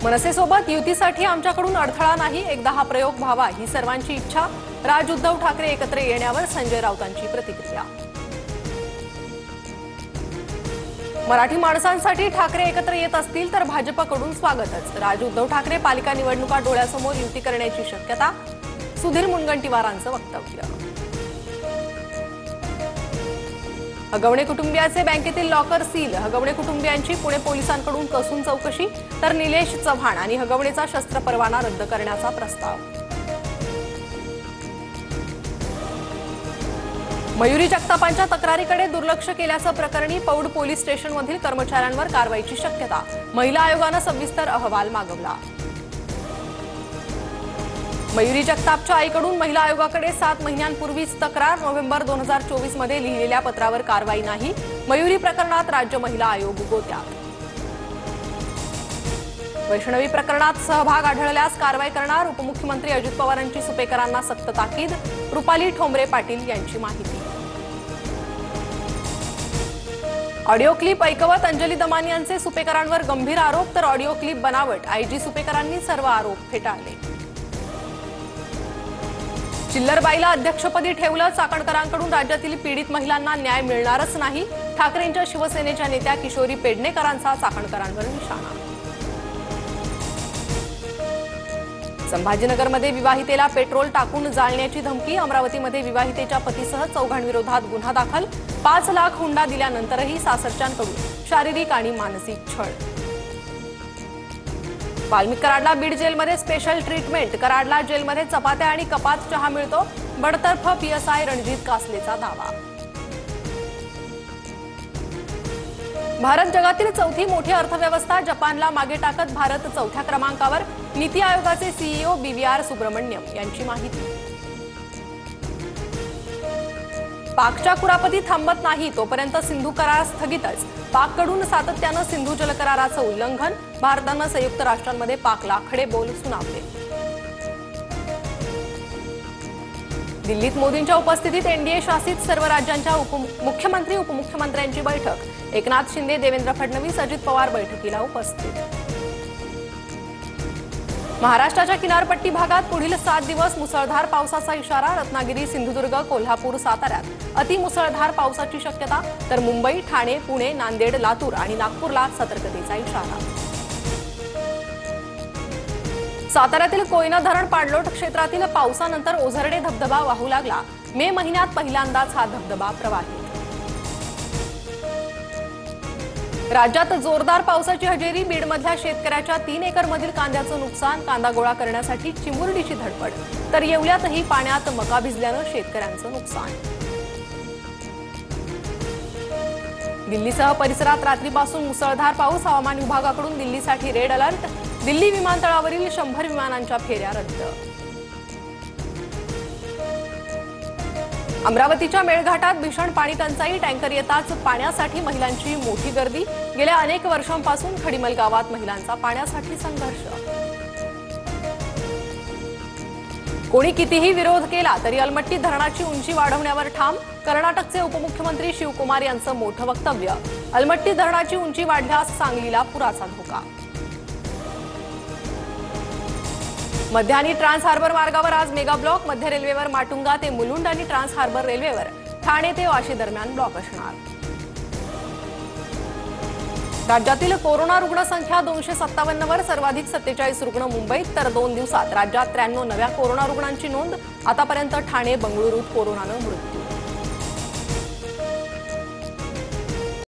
मनसेसोबत युतीसाठी आमच्याकडून अडथळा नाही, एकदा हा प्रयोग व्हावा ही सर्वांची इच्छा। राज उद्धव ठाकरे एकत्र येण्यावर संजय राऊतांची प्रतिक्रिया। मराठी माणसांसाठी ठाकरे एकत्र येत असतील तर भाजपकडून स्वागतच। राज उद्धव ठाकरे पालिका निवडणुका डोळ्यासमोर युती करण्याची शक्यता। सुधीर मुनगंटीवारांचं वक्तव्य। हगवणे कुटुंबियाचे बँकेतील लॉकर सील, हगवणे कुटुंबियांची पुणे पोलिसांकडून कसून चौकशी, तर निलेश चव्हाण आणि हगवणेचा शस्त्र परवाना रद्द करण्याचा प्रस्ताव। मयुरी जगतापांच्या तक्रारीकडे दुर्लक्ष केल्याचं प्रकरणी पौड पोलीस स्टेशनमधील कर्मचाऱ्यांवर कारवाईची शक्यता। महिला आयोगानं सविस्तर अहवाल मागवला। मयुरी जगतापच्या आईकडून महिला आयोगाकडे 7 महिन्यांपूर्वीच तक्रार। नोव्हेंबर 2024 मध्ये लिहिलेल्या पत्रावर कारवाई नाही। मयुरी प्रकरणात राज्य महिला आयोग गोत्यात। वैष्णवी प्रकरणात सहभाग आढळल्यास कारवाई करणार, उपमुख्यमंत्री अजित पवारांची सुपेकरांना सक्त ताकीद। रुपाली ठोंबरे पाटील यांची माहिती। ऑडिओ क्लिप ऐकवत अंजली दमानी यांचे सुपेकरांवर गंभीर आरोप, तर ऑडिओ क्लिप बनावट। आयजी सुपेकरांनी सर्व आरोप फेटाळले। चिल्लरबाईला अध्यक्षपदी ठेवलं, चाकणकरांकडून राज्यातील पीडित महिलांना न्याय मिळणारच नाही। ठाकरेंच्या शिवसेनेच्या नेत्या किशोरी पेडणेकरांचा चाकणकरांवर निशाणा। संभाजीनगरमध्ये विवाहितेला पेट्रोल टाकून जाळण्याची धमकी। अमरावतीमध्ये विवाहितेच्या पतीसह चौघांविरोधात गुन्हा दाखल। 5 लाख हुंडा दिल्यानंतरही सासरच्यांकडून शारीरिक आणि मानसिक छळ। वाल्मिक कराडला बीड जेलमध्ये स्पेशल ट्रीटमेंट। कराडला जेलमध्ये चपात्या आणि कपात चहा मिळतो। बडतर्फ पीएसआय रणजित कासलेचा दावा। भारत जगातील चौथी मोठी अर्थव्यवस्था, जपानला मागे टाकत भारत 4थ्या क्रमांकावर। नीती आयोगाचे सीईओ बीव्हीआर सुब्रमण्यम यांची माहिती। पाकच्या कुरापती थांबत नाही तोपर्यंत सिंधू करार स्थगितच। पाककडून सातत्यानं सिंधू जलकराराचं उल्लंघन। भारतानं संयुक्त राष्ट्रांमध्ये पाकला खडे बोल सुनावले। दिल्लीत मोदींच्या उपस्थितीत एनडीए शासित सर्व राज्यांच्या मुख्यमंत्री उपमुख्यमंत्र्यांची बैठक। एकनाथ शिंदे, देवेंद्र फडणवीस, अजित पवार बैठकीला उपस्थित। महाराष्ट्राच्या किनारपट्टी भागात पुढील 7 दिवस मुसळधार पावसाचा इशारा। रत्नागिरी, सिंधुदुर्ग, कोल्हापूर, साताऱ्यात अतिमुसळधार पावसाची शक्यता, तर मुंबई, ठाणे, पुणे, नांदेड, लातूर आणि नागपूरला सतर्कतेचा इशारा। साताऱ्यातील कोयना धरण पाणलोट क्षेत्रातील पावसानंतर ओझरडे धबधबा वाहू लागला। मे महिन्यात पहिल्यांदाच हा धबधबा प्रवाहित। राज्यात जोरदार पावसाची हजेरी। बीडमधल्या शेतकऱ्याच्या 3 एकरमधील कांद्याचं नुकसान। कांदा गोळा करण्यासाठी चिमुरडीची धडपड, तर येवल्यातही पाण्यात मका भिजल्यानं शेतकऱ्यांचं नुकसान। दिल्लीसह परिसरात रात्रीपासून मुसळधार पाऊस। हवामान विभागाकडून दिल्लीसाठी रेड अलर्ट। दिल्ली विमानतळावरील 100 विमानांच्या फेऱ्या रद्द। अमरावतीच्या मेळघाटात भीषण पाणी टंचाई। टँकर येताच पाण्यासाठी महिलांची मोठी गर्दी। गेल्या अनेक वर्षांपासून खडीमल गावात महिलांचा पाण्यासाठी संघर्ष। कोणी कितीही विरोध केला तरी अलमट्टी धरणाची उंची वाढवण्यावर ठाम। कर्नाटकचे उपमुख्यमंत्री शिवकुमार यांचं मोठं वक्तव्य। अलमट्टी धरणाची उंची वाढल्यास सांगलीला पुराचा धोका। मध्य आणि ट्रान्स हार्बर मार्गावर आज मेगा ब्लॉक। मध्य रेल्वेवर माटुंगा ते मुलुंड आणि ट्रान्स हार्बर रेल्वेवर ठाणे ते वाशी दरम्यान ब्लॉक असणार। राज्यातील कोरोना रुग्णसंख्या 257 वर, सर्वाधिक 47 रुग्ण मुंबईत, तर 2 दिवसात राज्यात 93 नव्या कोरोना रुग्णांची नोंद। आतापर्यंत ठाणे, बंगळुरूत कोरोनानं मृत्यू।